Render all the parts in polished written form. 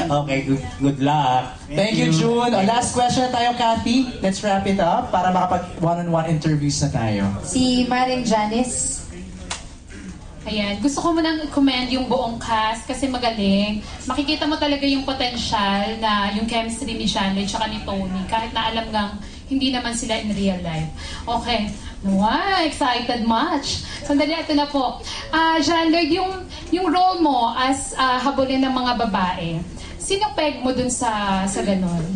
Okay, good luck. Thank you, June. Last question na tayo, Kathy. Let's wrap it up para makapag one-on-one interviews na tayo. Si Maring Janice. Ayan, gusto ko munang i-commend yung buong cast kasi magaling. Makikita mo talaga yung potential na yung chemistry ni Shanley at ni Tony kahit na alam ngang hindi naman sila in real life. Okay. Wow, excited much. Sandali, ito na po. Jean-Lloyd, yung role mo as habulin ng mga babae, sino peg mo dun sa ganon?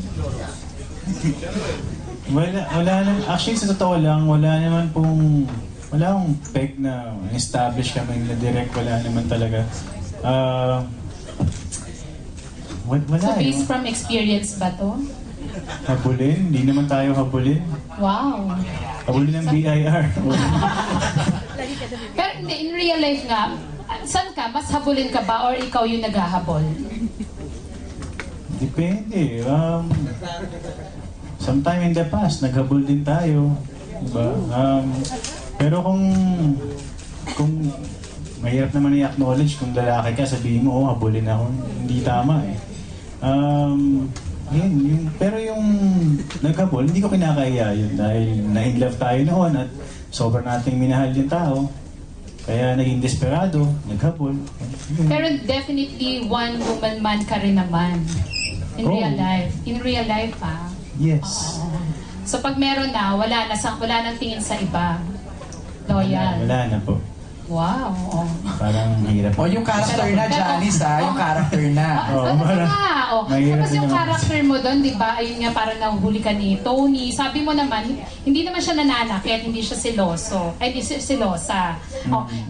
Wala naman. Actually, sa totoo lang, wala akong peg na establish kami na direct. Wala naman talaga. Wala So based from experience ba to? Habulin? Hindi naman tayo habulin. Wow. Habulin ng BIR. Pero hindi, in real life nga, saan ka? Mas habulin ka ba or ikaw yung naghahabol? Depende. Sometime in the past, naghabol din tayo. Diba? Pero kung mahirap naman i-acknowledge kung lalaki ka, sabihin mo, habulin ako. Hindi tama eh. Pero yung naghabol, hindi ko kinakaya yun dahil na-in-love tayo noon at sobrang nating minahal yung tao. Kaya naging desperado, naghabol. Pero definitely one woman man ka rin naman. In real life. In real life pa. Yes. So pag meron na, wala nang tingin sa iba. Loyal. Wala na po. Wow. Parang mahirap. Yung character na, Janice, yung character na. Tapos yung character mo doon, di ba, ayun nga, parang nahuhuli ka ni Tony. Sabi mo naman, hindi naman siya nananakit, hindi siya seloso. Ay, hindi silosa.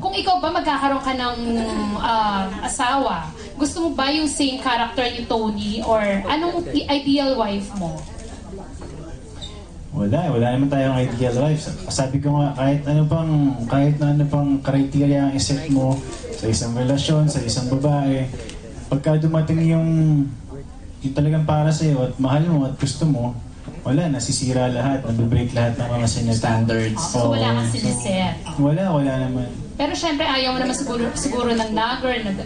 Kung ikaw ba magkakaroon ka ng asawa, gusto mo ba yung same character ni Tony or anong ideal wife mo? Wala naman tayong ideal wife. Sabi ko nga, kahit na ano pang criteria ang iset mo sa isang relasyon, sa isang babae, pagka dumating yung talagang para sa'yo at mahal mo at gusto mo, wala, nasisira lahat, nabibreak lahat ng mga standards. So wala kang siniset. Wala naman. Pero syempre ayaw mo naman siguro ng nagger, ng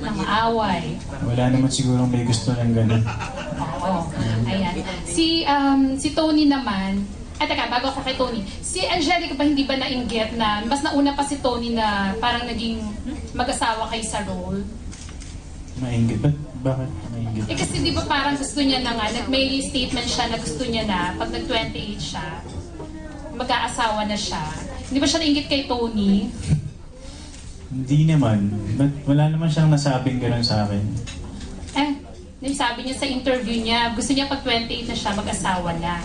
away. Wala naman siguro may gusto ng ganun. Oo. Ayan. Si Tony naman, teka, bago ako kay Tony, si Angelica ba hindi ba nainggit na, mas nauna pa si Tony na parang naging mag-asawa kayo sa role? Nainggit? Bakit nainggit? Kasi di ba parang gusto niya na nga, may statement siya na gusto niya na pag nag-28 siya, mag-aasawa na siya. Hindi ba siya nainggit kay Tony? Hindi naman. Wala naman siyang nasabing gano'n sa akin. Sabi niya sa interview niya, gusto niya pag 28 na siya, mag-asawa na.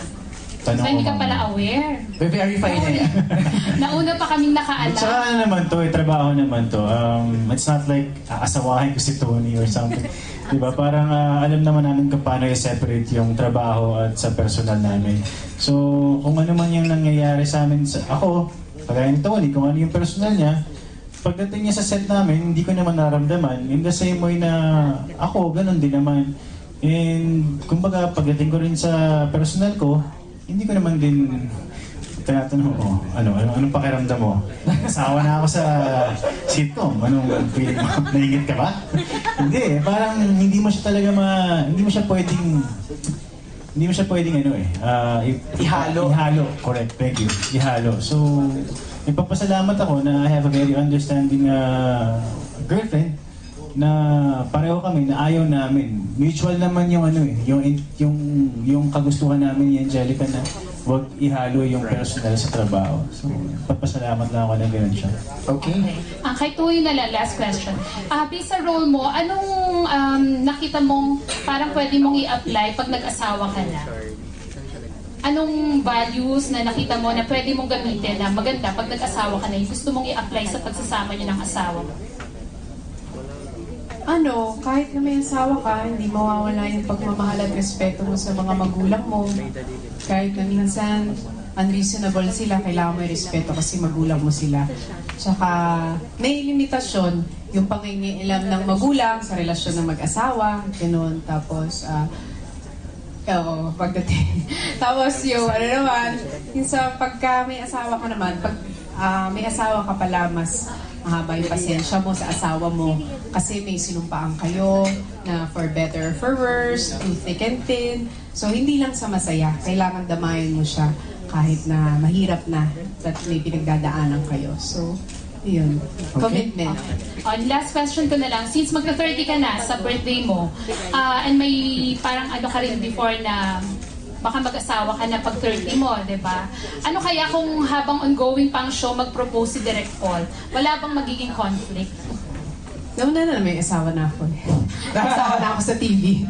So, Tanong hindi ko, ka pala aware. Verify na yan. Nauna pa kaming nakaalam. Tsaka ano naman to, trabaho naman to. It's not like aasawahin ko si Tony or something. Diba? Parang alam naman namin kung paano i-separate yung trabaho at sa personal namin. So, kung ano man yung nangyayari sa amin, ako, kagaya ni Tony, kung ano yung personal niya, pagdating niya sa set namin, hindi ko naman naramdaman. In the same way na ako, ganun din naman. And kumbaga, pagdating ko rin sa personal ko, hindi ko naman din tinatanong ko, anong pakiramdam mo? Nasawa na ako sa sitcom. Anong feeling mo? Naingit ka ba? Hindi, parang hindi mo siya pwedeng ihalo. Correct, thank you. Ihalo. So, nagpapasalamat ako na I have a very understanding girlfriend na pareho kami na ayaw namin. Mutual naman yung yung kagustuhan namin ni Angelica na huwag ihalo yung personal sa trabaho. So, papasalamat lang ako na gano'n siya. Okay. Kay Tony na last question. Based sa role mo, anong nakita mong parang pwede mong i-apply pag nag-asawa ka na? Anong values na nakita mo na pwede mong gamitin na maganda pag nag-asawa ka na yung gusto mong i-apply sa pagsasama niyo ng asawa mo? Kahit na may asawa ka, hindi mawawala yung pagmamahal at respeto mo sa mga magulang mo. Kahit na minsan, unreasonable sila, kailangan mo yung respeto kasi magulang mo sila. Tsaka, may limitasyon yung pangingialam ng magulang sa relasyon ng mag-asawa, gano'n. Tapos, pagdating. Tapos yung, yung sa pagka may asawa ka naman, pag may asawa ka pala, mas mahaba yung pasensya mo sa asawa mo kasi may sinumpaan kayo na for better or for worse, through thick and thin. So hindi lang sa masaya, kailangan damayan mo siya kahit na mahirap na at may pinagdadaanan kayo. So, yun. Commitment. On last question ko na lang, since magka-30 ka na sa birthday mo, and may parang ano ka rin before na baka mag-asawa ka na pag 30 mo, di ba? Ano kaya kung habang ongoing pang show mag-propose si Direk Paul, wala bang magiging conflict? Nauna na may asawa na ako. Asawa na ako sa TV.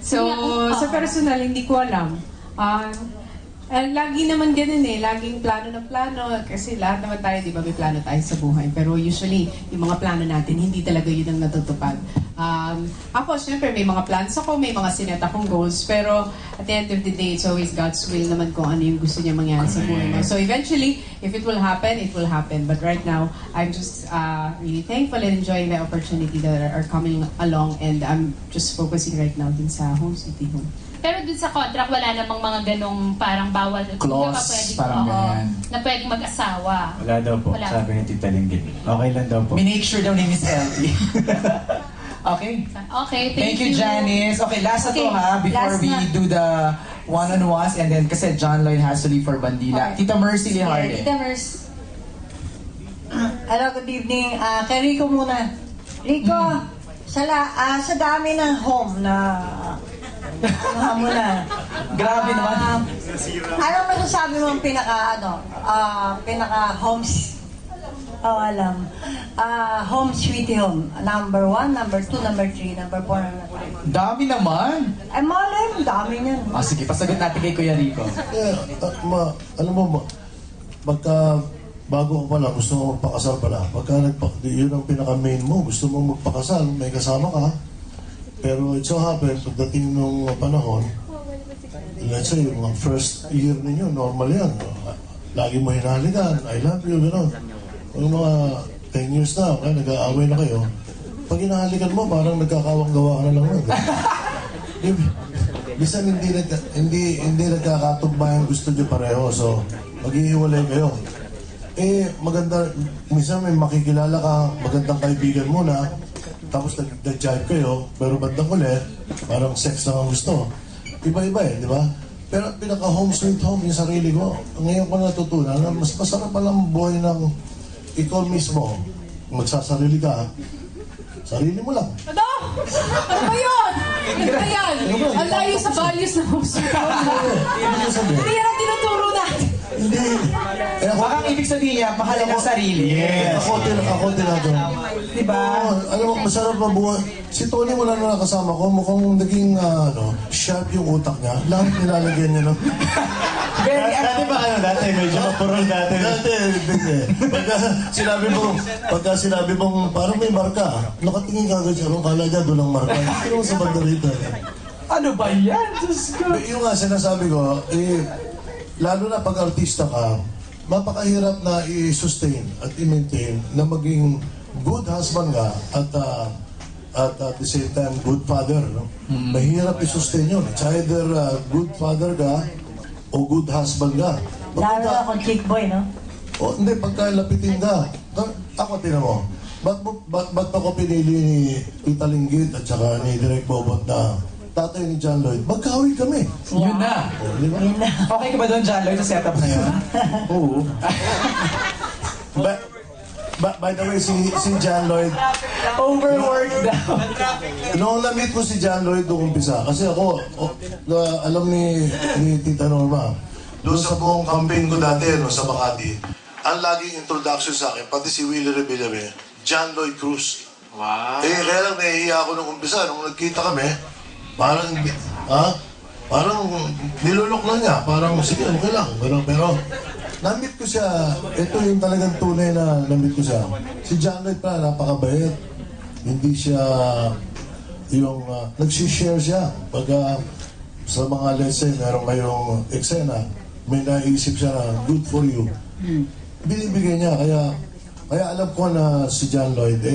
So, sa personal, hindi ko alam. Lagi naman ganun laging plano ng plano. Kasi lahat naman tayo, di ba, may plano tayo sa buhay. Pero usually, yung mga plano natin, hindi talaga yun ang natutupad. Ako, syempre, may mga plans ako, may mga sinet akong goals. Pero at the end of the day, it's always God's will naman kung ano yung gusto niya mangyari sa buhay mo. So eventually, if it will happen, it will happen. But right now, I'm just really thankful and enjoying the opportunity that are coming along. And I'm just focusing right now din sa home city home. Pero dun sa contract, wala namang mga ganong parang bawal. Clause, parang ganyan. Na pwedeng mag-asawa. Wala daw po, Wala. sabi ni Tita Linggit. Okay lang daw po. Minake sure daw ni Miss Ellie. Okay. Okay, Thank you, Janice. Okay, last na to ha, before last we na. do the one-on-ones and then kasi John Lloyd has to leave for Bandila. Okay. Tita Mercy Liharde. Tita Mers. Hello, good evening. Kay Rico muna. Rico, sa dami ng home na mo na. Grabe naman. Anong masasabi mo ang pinaka homes? Alam. Home sweet home. Number 1, number 2, number 3, number 4, number 5. Dami naman. Ay, malay, dami niyan. Sige, pasagot natin kay Kuya Rico. Alam mo, pagka bago ka pala, gusto mo magpakasal pala. Pagka yun ang pinaka-main mo, gusto mo magpakasal, may kasama ka. Pero it so happens, pagdating nung panahon, let's say, yung mga first year ninyo, normal yan. Lagi mo hinahalikan, I love you, gano'n. Yung mga 10 years na, kaya nag-aaway na kayo, pag hinahalikan mo, parang nagkakawang-gawa ka na lang mo. Bisan hindi nagkakatugma yung gusto nyo pareho, so maghihiwalay kayo. Maganda, minsan may makikilala ka, magandang kaibigan mo na, tapos nag-jive kayo, pero bandang ulit, parang sex lang ang gusto. Iba-iba di ba? Pero pinaka-home sweet home yung sarili ko. Ngayon ko natutunan na mas masarap palang buhay ng ikaw mismo. Magsasarili ka, sarili mo lang. Ano? Ano ba yun? Ano ba yan? Ang layo sa values ng hospital. Hindi yan ang tinuturo natin. Hindi. Baka ang ibig sabihin niya, mahalin ang sarili. Yes. Ako tinatanong. Diba? Alam mo, masarap na buhay. Si Tony wala na nakasama ko, mukhang naging sharp yung utak niya. Lahat nilalagyan niya ng... Dati ba dati medyo mapurol dati. Dati, hindi. Pagka sinabi mong parang may marka, nakatingin ka agad siya, kala niya doon ang marka. Hindi naman sa bandarita. Ano ba yan? Diyos ko. Yung nga sinasabi ko, lalo na pag artista ka, mapakahirap na i-sustain at i-maintain na maging good husband ka at at the same time good father. No? Mahirap i-sustain yun. It's either good father ka o good husband ka. Lalo na akong chick boy, no? O hindi, pagka lapitin ka, ako tinan mo, ba't ako pinili ni Tita Linggit at saka ni Direk Bobot na tatay ni John Lloyd? Magkawin kami. Yun na. O, di ba? Yun na. Okay ka ba doon, John Lloyd, sa setup na yun? Oo. By the way, si John Lloyd, Overworked daw. noong na-meet ko si John Lloyd doon umpisa, kasi ako, alam ni Tita Norma, doon sa buong campaign ko dati, sa Makati, ang laging introduction sa akin, pati si Willie Revillame, John Lloyd Cruz. Wow. Kaya lang nahihiya ako nung umpisa, nung nagkita kami, parang nilulok lang niya, parang sige, okay lang, pero na-meet ko siya, ito yung talagang tunay na na-meet ko siya. Si John Lloyd pa, napakabait. Hindi siya yung nagsishare siya. Pag sa mga let's say, meron kayong eksena, may naisip siya na good for you. Binibigay niya, kaya alam ko na si John Lloyd,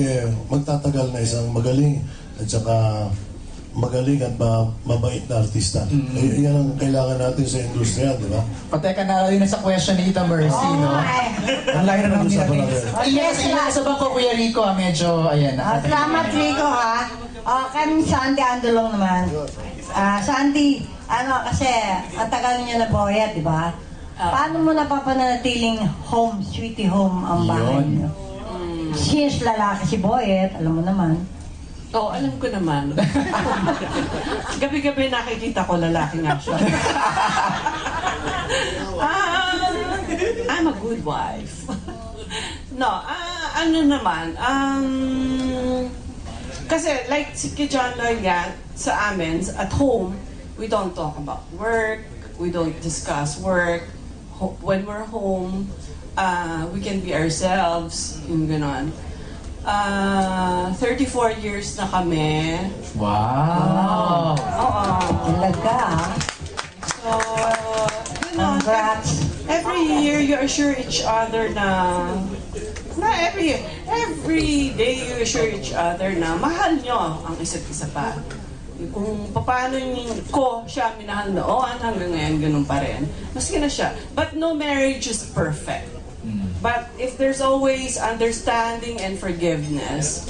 magtatagal na isang magaling at saka magaling at mabait na artista. Eh, yan ang kailangan natin sa industriya, di ba? O teka, naalala na sa question ni Tita Mercy, no? Ang layo na namin Pag-usapan natin. natin. Ilan sa bangko, Kuya Rico, medyo, ayan. Salamat, Rico, ha? Kami Sandy Andolong naman. Sandy, kasi ang tagal niya na boyet, di ba? Paano mo napapanatiling home, sweetie home ang bahay Yun. niyo? Since lalaki si boyet, alam mo naman. Oo, alam ko naman. Gabi-gabi nakikita ko lalaki nga siya. I'm a good wife. No, ano naman, kasi like si kay John Lloyd nga, sa amin, at home, we don't talk about work, we don't discuss work. When we're home, we can be ourselves, yung ganon. 34 years na kami. Wow! Oo. Talaga, ha? So, ganon. Congrats. Every year, you assure each other na every year. Every day, you assure each other na mahal nyo ang isa't isa pa. Kung paano ko siya minahal noon, hanggang ngayon, ganun pa rin. Maski na siya. But no marriage is perfect. But if there's always understanding and forgiveness,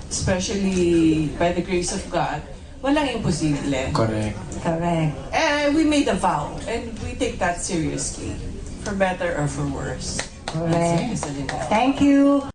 especially by the grace of God, walang imposible. Correct. Correct. We made a vow, and we take that seriously, for better or for worse. Correct. That's it, isa din. Thank you.